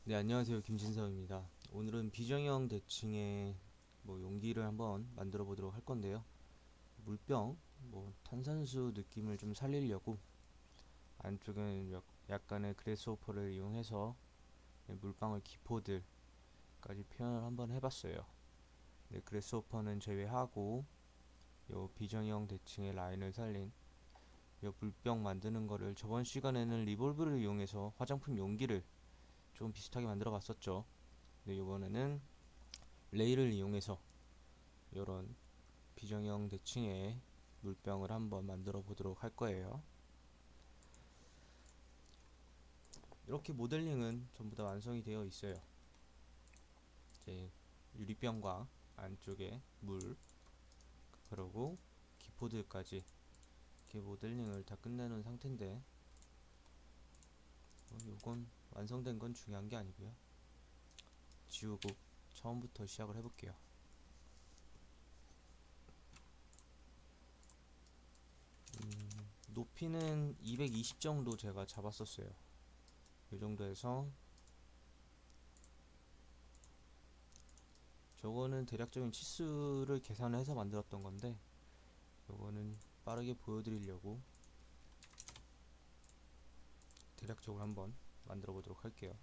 네, 안녕하세요. 김진서입니다. 오늘은 비정형 대칭의 용기를 한번 만들어 보도록 할 건데요. 물병, 탄산수 느낌을 좀 살리려고 안쪽은 약간의 그래스호퍼를 이용해서 물방울 기포들까지 표현을 한번 해봤어요. 네, 그래스호퍼는 제외하고 요 비정형 대칭의 라인을 살린 요 물병 만드는 거를 저번 시간에는 리볼브를 이용해서 화장품 용기를 좀 비슷하게 만들어 봤었죠. 네, 이번에는 레일을 이용해서 이런 비정형 대칭의 물병을 한번 만들어 보도록 할 거예요. 이렇게 모델링은 전부 다 완성이 되어 있어요. 이제 유리병과 안쪽에 물, 그리고 기포들까지 이렇게 모델링을 다 끝내놓은 상태인데, 요건 완성된 건 중요한 게 아니고요. 지우고 처음부터 시작을 해볼게요. 높이는 220 정도 제가 잡았었어요. 이 정도에서 저거는 대략적인 치수를 계산해서 만들었던 건데, 요거는 빠르게 보여드리려고 대략적으로 한번 만들어 보도록 할게요.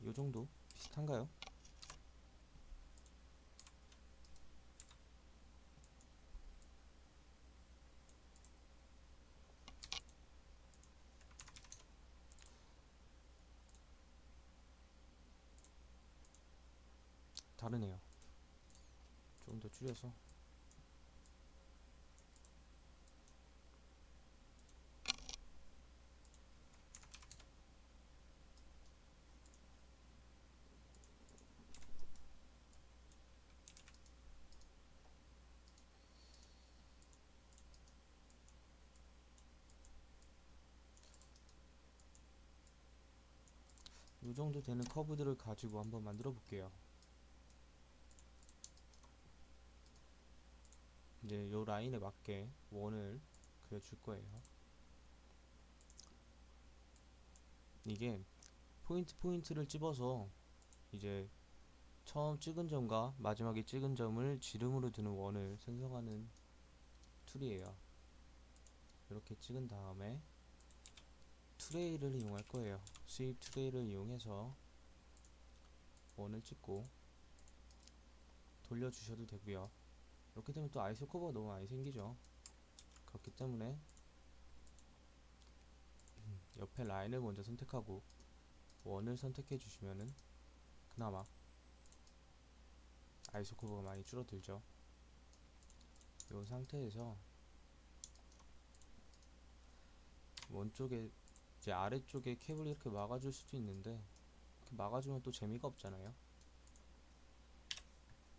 요 정도 비슷한가요? 다르네요. 조금 더 줄여서. 요 정도 되는 커브들을 가지고 한번 만들어 볼게요. 이제 요 라인에 맞게 원을 그려줄 거예요. 이게 포인트를 찝어서 이제 처음 찍은 점과 마지막에 찍은 점을 지름으로 두는 원을 생성하는 툴이에요. 이렇게 찍은 다음에 트레이를 이용할 거예요. 수입 트레이를 이용해서 원을 찍고 돌려주셔도 되고요. 이렇게 되면 또 아이소 커버가 너무 많이 생기죠. 그렇기 때문에 옆에 라인을 먼저 선택하고 원을 선택해 주시면은 그나마 아이소 커버가 많이 줄어들죠. 이 상태에서 원 쪽에 이제 아래쪽에 캡을 이렇게 막아줄 수도 있는데, 이렇게 막아주면 또 재미가 없잖아요.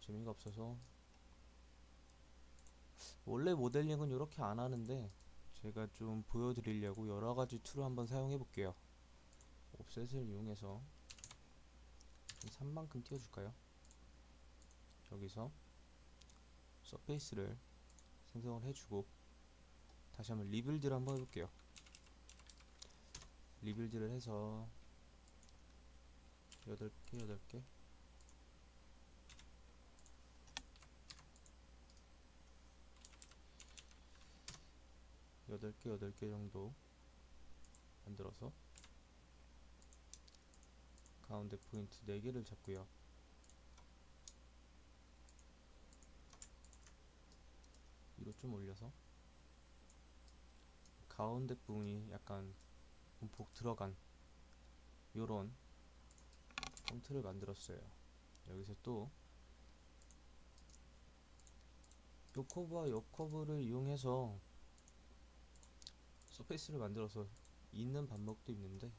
재미가 없어서 원래 모델링은 이렇게 안 하는데 제가 좀 보여드리려고 여러가지 툴을 한번 사용해 볼게요. 옵셋을 이용해서 3만큼 띄워줄까요? 여기서 서페이스를 생성을 해주고 다시 한번 리빌드를 한번 해볼게요. 리빌드를 해서 8개 8개 8개 8개 정도 만들어서 가운데 포인트 4개를 잡고요. 위로 좀 올려서 가운데 부분이 약간 움푹 들어간 요런 폰트를 만들었어요. 여기서 또 요 커브와 요 커브를 이용해서 서페이스를 만들어서 있는 방법도 있는데,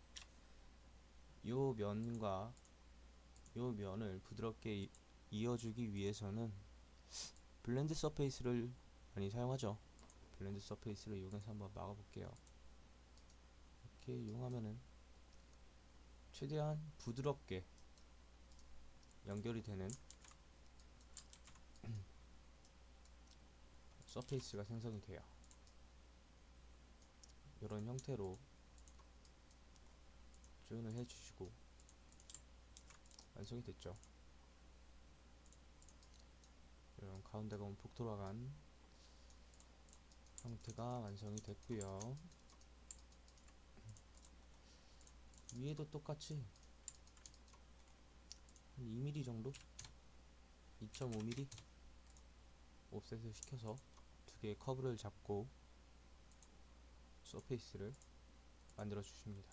요 면과 요 면을 부드럽게 이어주기 위해서는 블렌드 서페이스를 많이 사용하죠. 블렌드 서페이스를 이용해서 한번 막아볼게요. 이렇게 이용하면은 최대한 부드럽게 연결이 되는 서페이스가 생성이 돼요. 이런 형태로 조인을 해주시고 완성이 됐죠. 이런 가운데가 움푹 돌아간 형태가 완성이 됐고요. 위에도 똑같이 한 2mm 정도? 2.5mm 옵셋을 시켜서 두 개의 커브를 잡고 서페이스를 만들어 주십니다.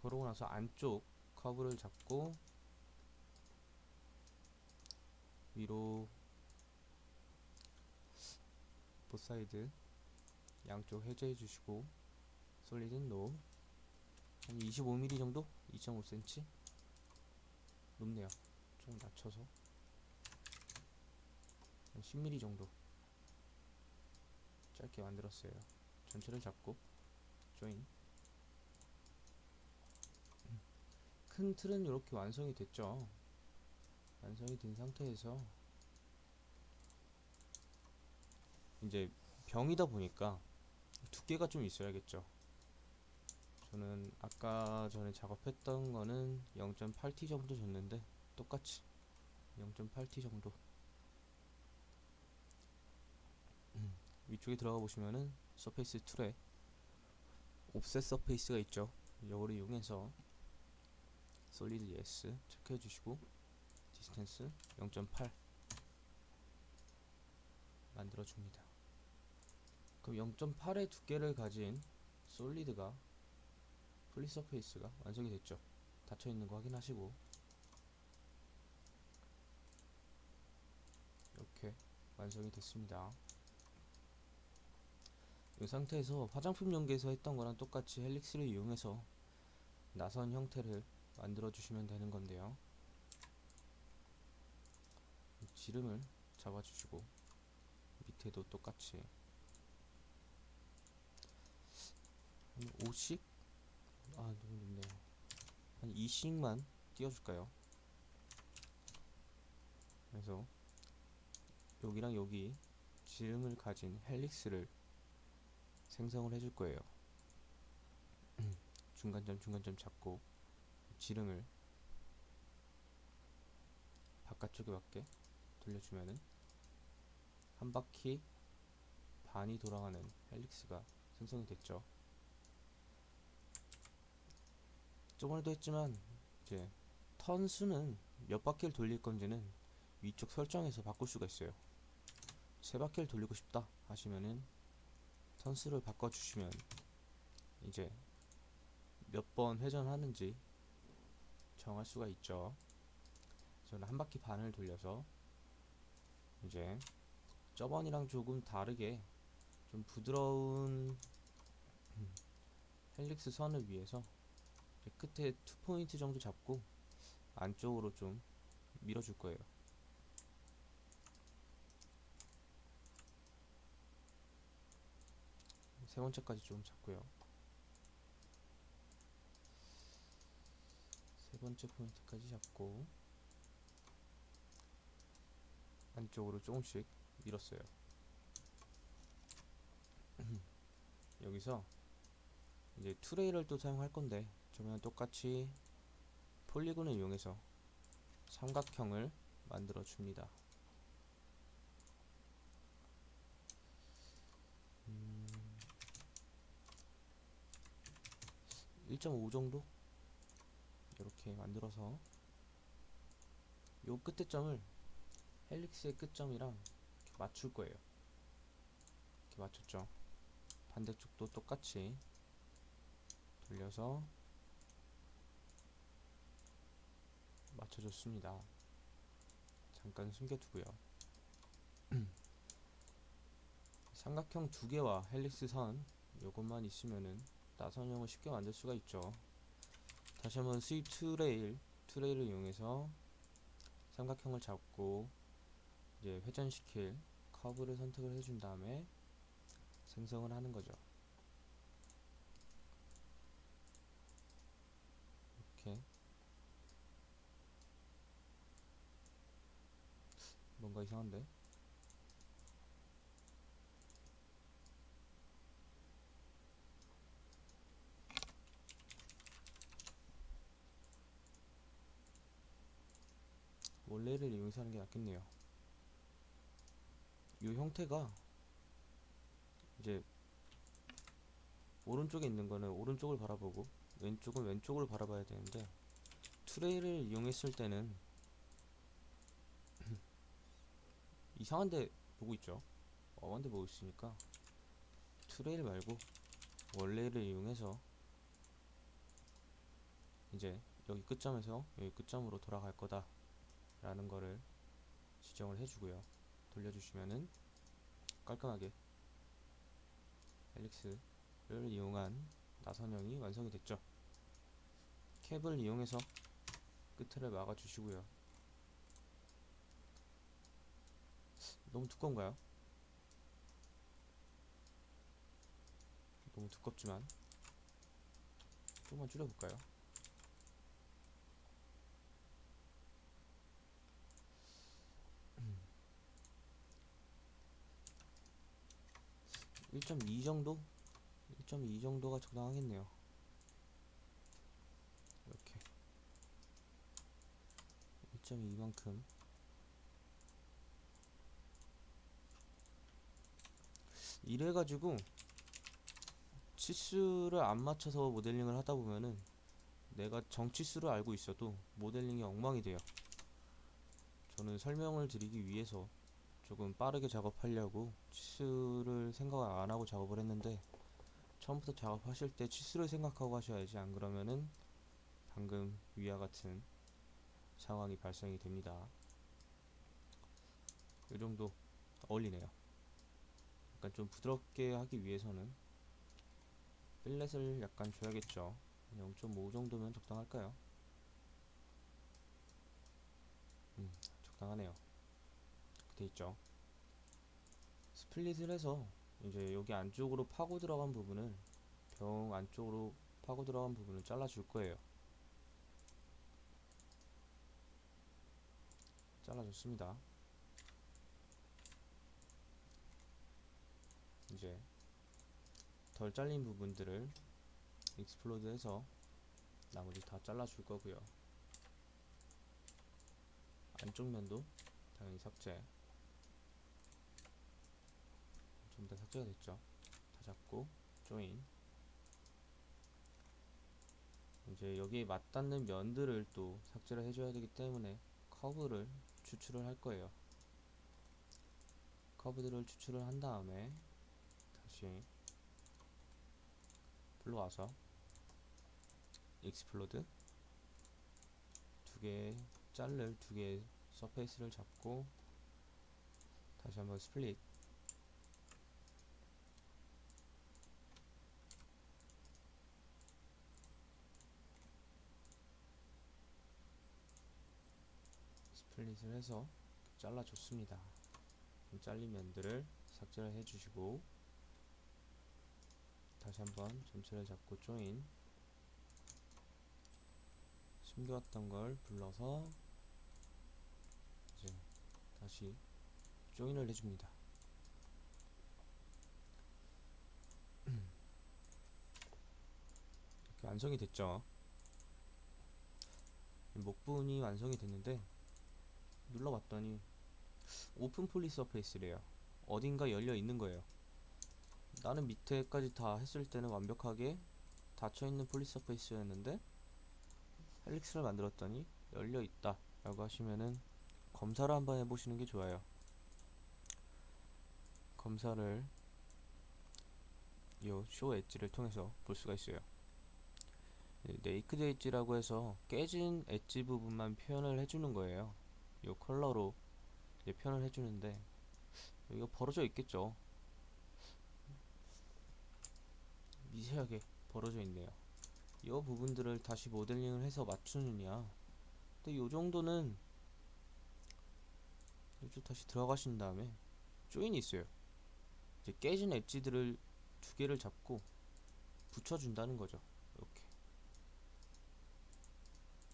그러고 나서 안쪽 커브를 잡고 위로 보사이드 양쪽 해제해 주시고 솔리드 노 한 25mm 정도? 2.5cm? 높네요. 좀 낮춰서 한 10mm 정도 짧게 만들었어요. 전체를 잡고 조인. 큰 틀은 이렇게 완성이 됐죠. 완성이 된 상태에서 이제 병이다 보니까 두께가 좀 있어야겠죠. 저는 아까 전에 작업했던 거는 0.8T 정도 줬는데 똑같이 0.8T 정도. 위쪽에 들어가 보시면은 서페이스 툴에 옵셋 서페이스가 있죠. 이거를 이용해서 솔리드 예스 체크해 주시고 디스턴스 0.8 만들어 줍니다. 그럼 0.8의 두께를 가진 솔리드가 플리 서페이스가 완성이 됐죠. 닫혀 있는 거 확인하시고 이렇게 완성이 됐습니다. 이 상태에서 화장품 연기에서 했던 거랑 똑같이 헬릭스를 이용해서 나선 형태를 만들어 주시면 되는 건데요. 지름을 잡아 주시고 밑에도 똑같이 한 5씩? 아 너무 높네요. 한 2씩만 띄워줄까요? 그래서 여기랑 여기 지름을 가진 헬릭스를 생성을 해줄 거예요. 중간점 잡고 지름을 바깥쪽에 맞게 돌려주면은 한 바퀴 반이 돌아가는 헬릭스가 생성이 됐죠. 저번에도 했지만 이제 턴 수는 몇 바퀴를 돌릴 건지는 위쪽 설정에서 바꿀 수가 있어요. 세 바퀴를 돌리고 싶다 하시면은 턴 수를 바꿔주시면 이제 몇 번 회전하는지 정할 수가 있죠. 저는 한 바퀴 반을 돌려서 이제 저번이랑 조금 다르게 좀 부드러운 헬릭스 선을 위해서 끝에 2포인트 정도 잡고 안쪽으로 좀 밀어줄 거예요. 세 번째까지 좀 잡고요. 세 번째 포인트까지 잡고 안쪽으로 조금씩 밀었어요. 여기서 이제 투레이를 또 사용할 건데 저번랑 똑같이 폴리곤을 이용해서 삼각형을 만들어 줍니다. 1.5 정도 이렇게 만들어서 요 끝에 점을 헬릭스의 끝점이랑 이렇게 맞출 거예요. 이렇게 맞췄죠. 반대쪽도 똑같이 돌려서 맞춰줬습니다. 잠깐 숨겨두고요. 삼각형 두 개와 헬릭스 선 요것만 있으면은 나선형을 쉽게 만들 수가 있죠. 다시 한번 스윕 투레일을 이용해서 삼각형을 잡고 이제 회전시킬 커브를 선택을 해준 다음에 생성을 하는 거죠. 이렇게 뭔가 이상한데? 원래를 이용해서 하는 게 낫겠네요. 이 형태가 이제 오른쪽에 있는 거는 오른쪽을 바라보고 왼쪽은 왼쪽을 바라봐야 되는데, 트레이를 이용했을 때는 이상한데 보고 있죠. 엄한데 보고 있으니까 트레이를 말고 원래를 이용해서 이제 여기 끝점에서 여기 끝점으로 돌아갈 거다 라는 거를 지정을 해주고요. 돌려주시면은 깔끔하게 헬릭스를 이용한 나선형이 완성이 됐죠. 캡을 이용해서 끝을 막아주시고요. 너무 두꺼운가요? 너무 두껍지만 조금만 줄여볼까요? 1.2 정도? 1.2 정도가 적당하겠네요. 이렇게 1.2만큼. 이래가지고 치수를 안 맞춰서 모델링을 하다 보면은 내가 정치수를 알고 있어도 모델링이 엉망이 돼요. 저는 설명을 드리기 위해서 조금 빠르게 작업하려고 치수를 생각 안 하고 작업을 했는데, 처음부터 작업하실 때 치수를 생각하고 하셔야지, 안 그러면은 방금 위와 같은 상황이 발생이 됩니다. 이 정도 어울리네요. 약간 좀 부드럽게 하기 위해서는 필렛을 약간 줘야겠죠. 0.5 정도면 적당할까요? 적당하네요. 돼 있죠. 스플릿을 해서 이제 여기 안쪽으로 파고 들어간 부분을, 병 안쪽으로 파고 들어간 부분을 잘라 줄 거예요. 잘라줬습니다. 이제 덜 잘린 부분들을 익스플로드 해서 나머지 다 잘라줄 거고요. 안쪽 면도 당연히 삭제. 전부 다 삭제가 됐죠. 다 잡고 조인. 이제 여기에 맞닿는 면들을 또 삭제를 해줘야 되기 때문에 커브를 추출을 할 거예요. 커브들을 추출을 한 다음에 다시 불러와서 익스플로드 두 개의 서페이스를 잡고 다시 한번 스플릿. 스플릿을 해서 잘라줬습니다. 잘린 면들을 삭제를 해주시고 다시 한번 전체를 잡고 조인. 숨겨왔던 걸 불러서 이제 다시 조인을 해줍니다. 이렇게 완성이 됐죠. 목분이 완성이 됐는데 눌러봤더니 오픈 폴리 서페이스래요. 어딘가 열려 있는 거예요. 나는 밑에까지 다 했을 때는 완벽하게 닫혀있는 폴리 서페이스였는데 헬릭스를 만들었더니 열려 있다 라고 하시면은 검사를 한번 해보시는 게 좋아요. 검사를 이 쇼 엣지를 통해서 볼 수가 있어요. 네이크드 엣지라고 해서 깨진 엣지 부분만 표현을 해주는 거예요. 이 컬러로 이제 표현을 해주는데 여기가 벌어져 있겠죠. 미세하게 벌어져 있네요. 이 부분들을 다시 모델링을 해서 맞추느냐. 근데 이 정도는 이쪽 다시 들어가신 다음에 조인이 있어요. 이제 깨진 엣지들을 두 개를 잡고 붙여준다는 거죠. 이렇게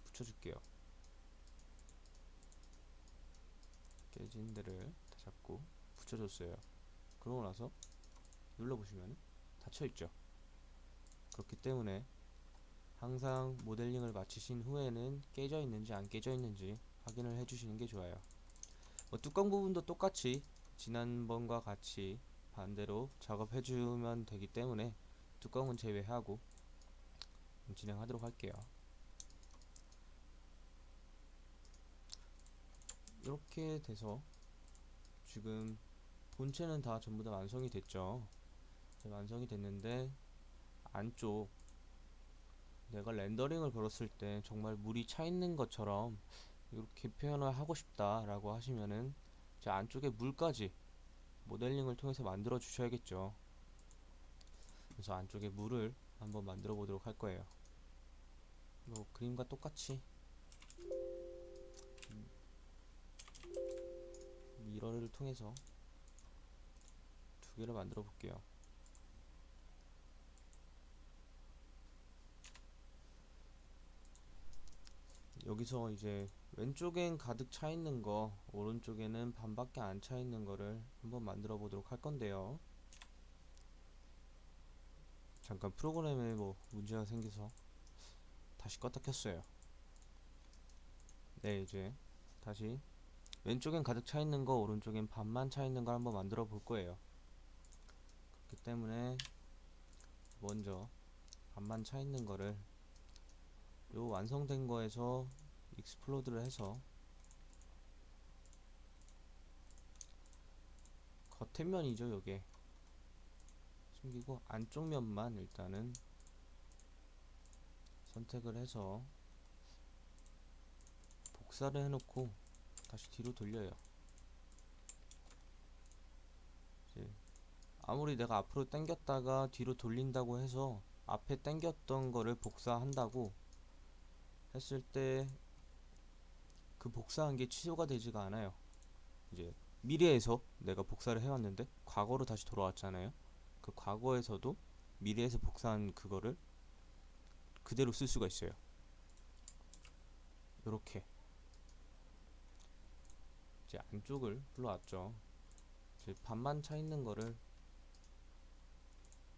붙여줄게요. 깨진 데를 다 잡고 붙여줬어요. 그러고 나서 눌러보시면 닫혀있죠. 그렇기 때문에 항상 모델링을 마치신 후에는 깨져 있는지 안 깨져 있는지 확인을 해주시는 게 좋아요. 뚜껑 부분도 똑같이 지난번과 같이 반대로 작업해주면 되기 때문에 뚜껑은 제외하고 진행하도록 할게요. 이렇게 돼서 지금 본체는 다 전부 다 완성이 됐죠. 완성이 됐는데 안쪽 내가 렌더링을 걸었을 때 정말 물이 차 있는 것처럼 이렇게 표현을 하고 싶다 라고 하시면은 제 안쪽에 물까지 모델링을 통해서 만들어 주셔야겠죠. 그래서 안쪽에 물을 한번 만들어 보도록 할 거예요. 그림과 똑같이 미러를 통해서 두 개를 만들어 볼게요. 여기서 이제 왼쪽엔 가득 차 있는 거, 오른쪽에는 반밖에 안 차 있는 거를 한번 만들어 보도록 할 건데요. 잠깐 프로그램에 문제가 생겨서 다시 껐다 켰어요. 네, 이제 다시 왼쪽엔 가득 차 있는 거, 오른쪽엔 반만 차 있는 걸 한번 만들어 볼 거예요. 그렇기 때문에 먼저 반만 차 있는 거를 요 완성된 거에서 익스플로드를 해서 겉에 면이죠, 요게 숨기고 안쪽 면만 일단은 선택을 해서 복사를 해놓고 다시 뒤로 돌려요. 이제 아무리 내가 앞으로 당겼다가 뒤로 돌린다고 해서 앞에 당겼던 거를 복사한다고 했을 때 그 복사한 게 취소가 되지가 않아요. 이제 미래에서 내가 복사를 해왔는데 과거로 다시 돌아왔잖아요. 그 과거에서도 미래에서 복사한 그거를 그대로 쓸 수가 있어요. 요렇게 이제 안쪽을 불러왔죠. 이제 반만 차 있는 거를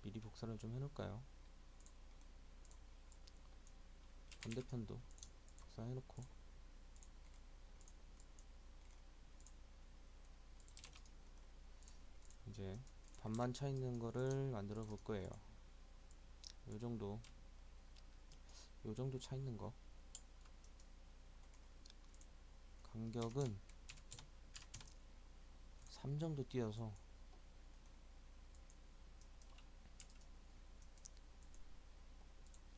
미리 복사를 좀 해놓을까요? 반대편도 복사해놓고 이제 반만 차 있는 거를 만들어 볼 거예요. 요 정도 차 있는 거 간격은 3 정도 띄어서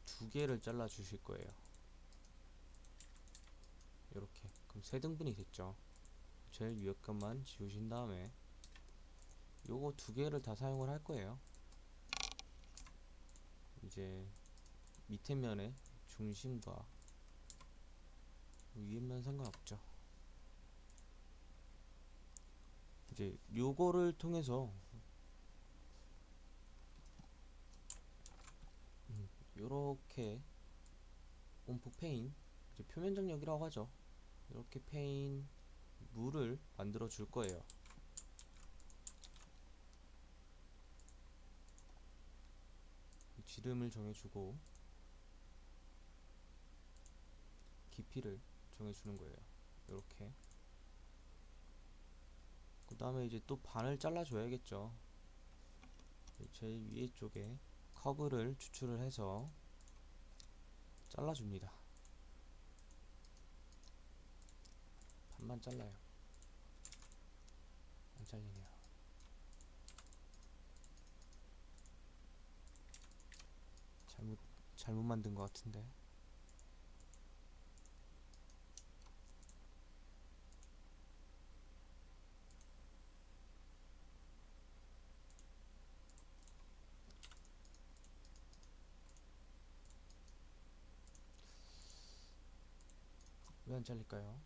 두 개를 잘라 주실 거예요. 이렇게 그럼 세 등분이 됐죠. 제일 위에 것만 지우신 다음에 요거 두 개를 다 사용을 할 거예요. 이제 밑에 면의 중심과 위에 면 상관없죠. 이제 요거를 통해서 요렇게 온프 페인, 이제 표면 정렬이라고 하죠. 이렇게 페인 물을 만들어 줄 거예요. 지름을 정해주고 깊이를 정해주는 거예요. 이렇게. 그 다음에 이제 또 반을 잘라줘야겠죠. 제일 위에 쪽에 커브를 추출을 해서 잘라줍니다. 반만 잘라요. 안 잘리네요. 잘못 만든 것 같은데. 왜 안 잘릴까요?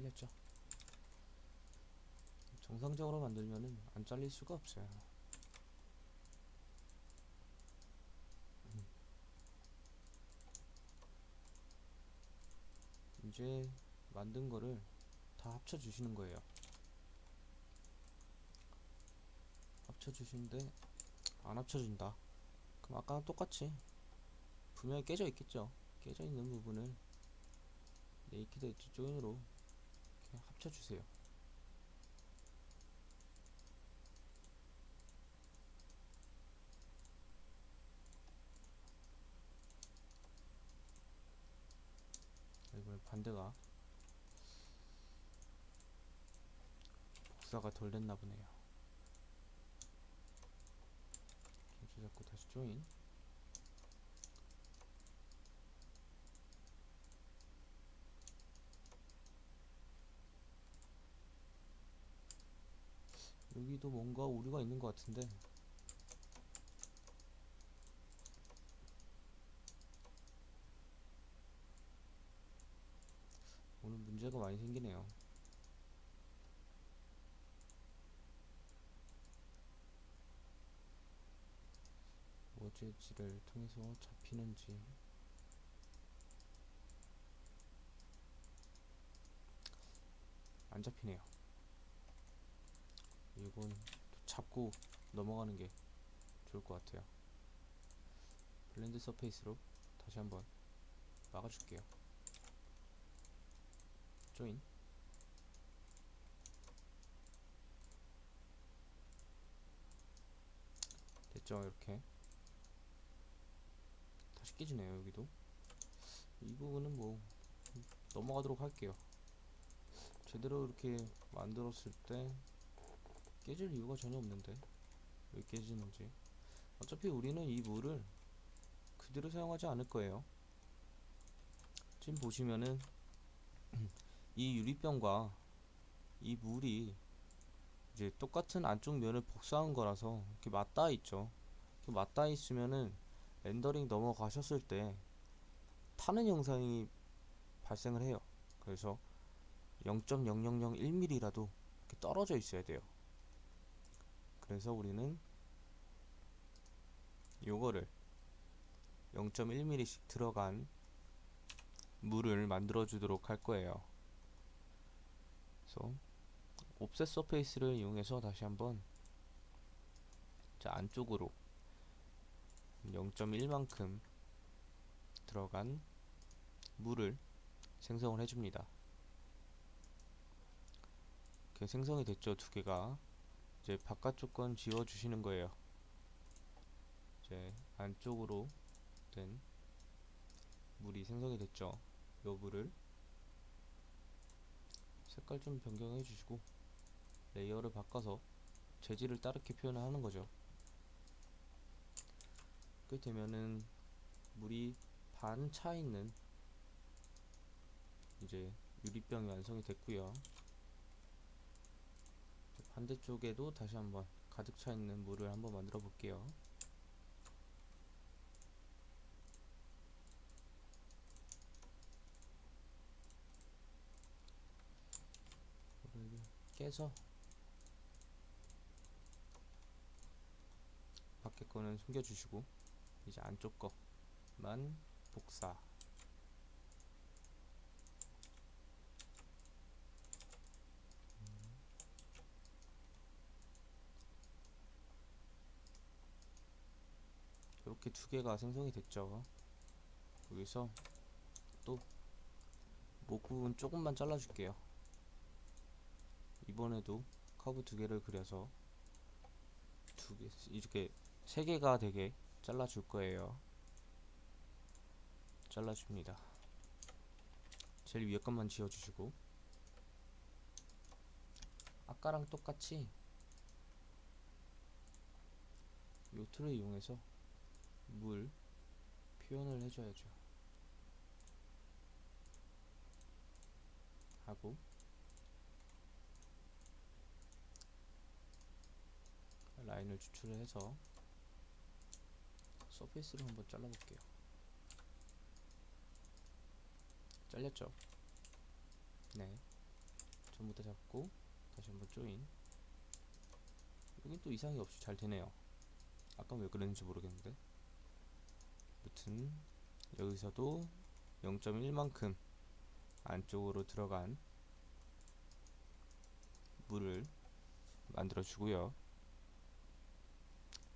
잘렸죠. 정상적으로 만들면은 안 잘릴 수가 없어요. 이제 만든 거를 다 합쳐 주시는 거예요. 합쳐 주시는데 안 합쳐진다. 그럼 아까랑 똑같이 분명히 깨져 있겠죠. 깨져 있는 부분을 네이키드 엣지 조인으로 이렇게 합쳐 주세요. 이번엔 반대가 복사가 덜 됐나 보네요. 전체 잡고 다시 조인. 여기도 뭔가 오류가 있는 것 같은데 오늘 문제가 많이 생기네요. 워즈 엣지를 통해서 잡히는지. 안 잡히네요. 이건 잡고 넘어가는 게 좋을 것 같아요. 블렌드 서페이스로 다시 한번 막아줄게요. 조인. 됐죠? 이렇게 다시 깨지네요. 여기도 이 부분은 뭐 넘어가도록 할게요. 제대로 이렇게 만들었을 때 깨질 이유가 전혀 없는데 왜 깨지는지. 어차피 우리는 이 물을 그대로 사용하지 않을 거예요. 지금 보시면은 이 유리병과 이 물이 이제 똑같은 안쪽 면을 복사한 거라서 이렇게 맞닿아 있죠. 이렇게 맞닿아 있으면은 렌더링 넘어가셨을 때 타는 영상이 발생을 해요. 그래서 0.0001mm라도 이렇게 떨어져 있어야 돼요. 그래서 우리는 요거를 0.1mm씩 들어간 물을 만들어 주도록 할 거예요. 그래서 옵셋 서페이스를 이용해서 다시 한번 안쪽으로 0.1만큼 들어간 물을 생성을 해줍니다. 이렇게 생성이 됐죠. 두 개가. 이제 바깥쪽 건 지워 주시는 거예요. 이제 안쪽으로 된 물이 생성이 됐죠. 요 물을 색깔 좀 변경해 주시고 레이어를 바꿔서 재질을 다르게 표현을 하는 거죠. 그렇게 되면은 물이 반 차 있는 이제 유리병이 완성이 됐고요. 반대쪽에도 다시 한번 가득 차 있는 물을 한번 만들어 볼게요. 물을 깨서 밖에 거는 숨겨주시고 이제 안쪽 거만 복사. 이렇게 두 개가 생성이 됐죠. 여기서 또 목 부분 조금만 잘라줄게요. 이번에도 커브 두 개를 그려서 두 개, 이렇게 세 개가 되게 잘라줄 거예요. 잘라줍니다. 제일 위에 것만 지워주시고 아까랑 똑같이 요 툴을 이용해서 물 표현을 해줘야죠. 하고 라인을 추출을 해서 서페이스를 한번 잘라볼게요. 잘렸죠? 네. 전부 다 잡고 다시 한번 조인. 여긴 또 이상이 없이 잘 되네요. 아까 왜 그랬는지 모르겠는데. 아무튼 여기서도 0.1만큼 안쪽으로 들어간 물을 만들어 주고요.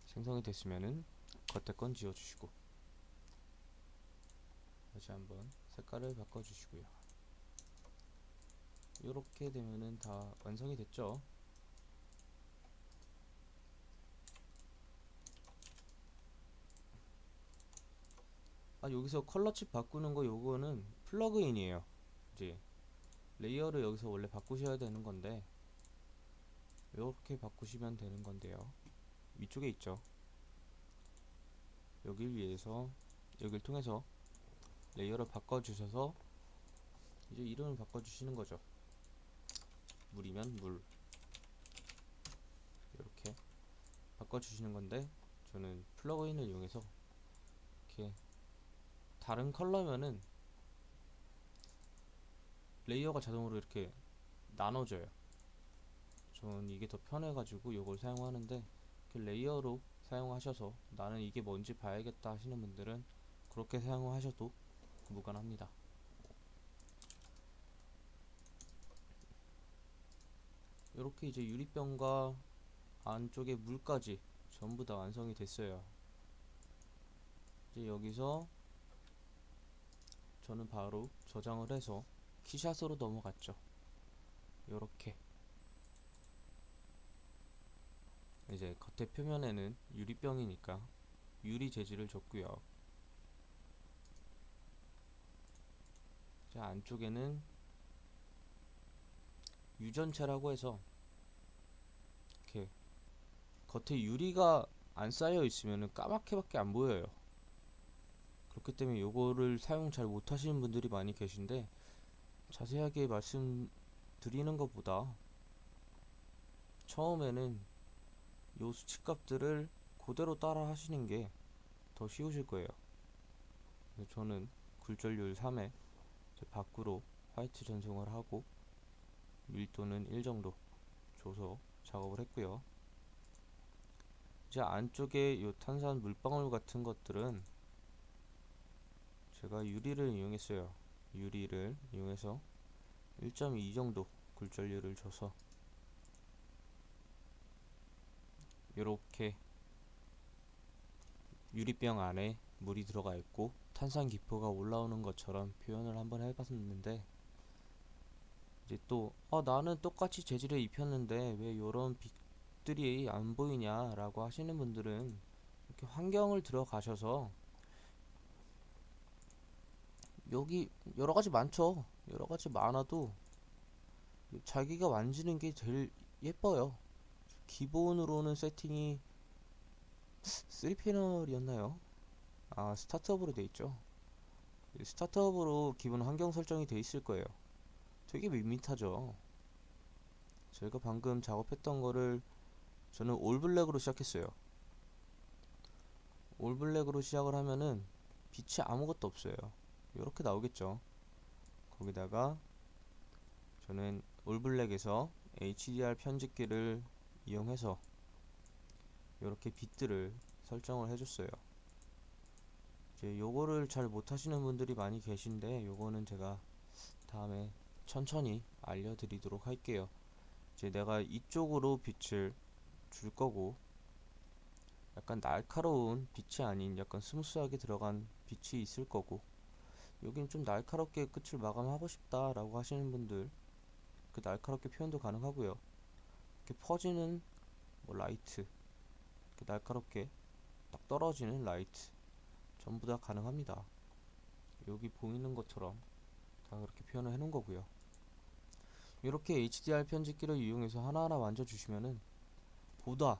생성이 됐으면은 겉에 건 지워 주시고 다시 한번 색깔을 바꿔 주시고요. 이렇게 되면은 다 완성이 됐죠. 여기서 컬러 칩 바꾸는 거 요거는 플러그인이에요. 이제 레이어를 여기서 원래 바꾸셔야 되는 건데 이렇게 바꾸시면 되는 건데요. 위쪽에 있죠. 여길 통해서 레이어를 바꿔주셔서 이제 이름을 바꿔주시는 거죠. 물이면 물, 이렇게 바꿔주시는 건데 저는 플러그인을 이용해서 이렇게 다른 컬러면은 레이어가 자동으로 이렇게 나눠져요. 저는 이게 더 편해가지고 이걸 사용하는데, 이렇게 레이어로 사용하셔서 나는 이게 뭔지 봐야겠다 하시는 분들은 그렇게 사용하셔도 무관합니다. 이렇게 이제 유리병과 안쪽에 물까지 전부 다 완성이 됐어요. 이제 여기서 저는 바로 저장을 해서 키샷으로 넘어갔죠. 요렇게 이제 겉에 표면에는 유리병이니까 유리 재질을 줬고요. 자, 안쪽에는 유전체라고 해서 이렇게 겉에 유리가 안 쌓여 있으면 까맣게밖에 안 보여요. 그렇기 때문에 요거를 사용 잘 못하시는 분들이 많이 계신데, 자세하게 말씀드리는 것보다 처음에는 요 수치값들을 그대로 따라 하시는 게 더 쉬우실 거예요. 그래서 저는 굴절률 3에 밖으로 화이트 전송을 하고 밀도는 1 정도 줘서 작업을 했고요. 이제 안쪽에 요 탄산 물방울 같은 것들은 제가 유리를 이용했어요. 유리를 이용해서 1.2 정도 굴절률을 줘서 이렇게 유리병 안에 물이 들어가 있고 탄산 기포가 올라오는 것처럼 표현을 한번 해봤는데, 이제 또 나는 똑같이 재질을 입혔는데 왜 요런 빛들이 안 보이냐 라고 하시는 분들은 이렇게 환경을 들어가셔서 여기 여러가지 많죠. 여러가지 많아도 자기가 만지는 게 제일 예뻐요. 기본으로는 세팅이 3패널이었나요? 스타트업으로 돼 있죠. 스타트업으로 기본 환경 설정이 돼 있을 거예요. 되게 밋밋하죠. 저희가 방금 작업했던 거를 저는 올블랙으로 시작했어요. 올블랙으로 시작을 하면은 빛이 아무것도 없어요. 이렇게 나오겠죠. 거기다가 저는 올블랙에서 HDR 편집기를 이용해서 이렇게 빛들을 설정을 해줬어요. 이제 요거를 잘 못하시는 분들이 많이 계신데 요거는 제가 다음에 천천히 알려드리도록 할게요. 이제 내가 이쪽으로 빛을 줄 거고 약간 날카로운 빛이 아닌 약간 스무스하게 들어간 빛이 있을 거고, 여긴 좀 날카롭게 끝을 마감하고 싶다 라고 하시는 분들 그 날카롭게 표현도 가능하고요. 이렇게 퍼지는 라이트, 이렇게 날카롭게 딱 떨어지는 라이트 전부 다 가능합니다. 여기 보이는 것처럼 다 그렇게 표현을 해 놓은 거고요. 이렇게 HDR 편집기를 이용해서 하나하나 만져주시면은 보다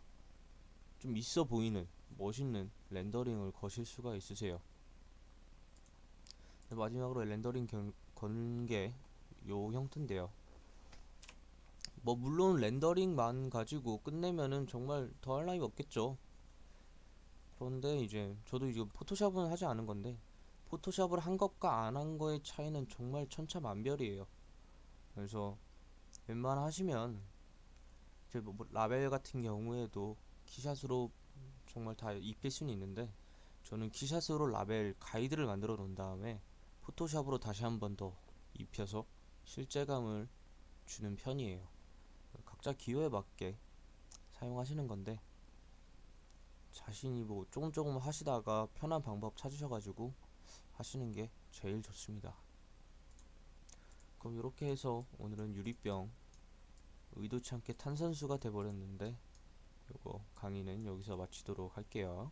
좀 있어 보이는 멋있는 렌더링을 거실 수가 있으세요. 마지막으로 렌더링 거는 게 요 형태인데요. 물론 렌더링만 가지고 끝내면은 정말 더할 나위 없겠죠. 그런데 이제 저도 이제 포토샵은 하지 않은 건데, 포토샵을 한 것과 안 한 거의 차이는 정말 천차만별이에요. 그래서 웬만하시면 이제 뭐 라벨 같은 경우에도 키샷으로 정말 다 입힐 수는 있는데, 저는 키샷으로 라벨 가이드를 만들어 놓은 다음에 포토샵으로 다시 한번 더 입혀서 실제감을 주는 편이에요. 각자 기호에 맞게 사용하시는 건데, 자신이 뭐 조금 조금 하시다가 편한 방법 찾으셔가지고 하시는 게 제일 좋습니다. 그럼 이렇게 해서 오늘은 유리병, 의도치 않게 탄산수가 돼버렸는데, 요거 강의는 여기서 마치도록 할게요.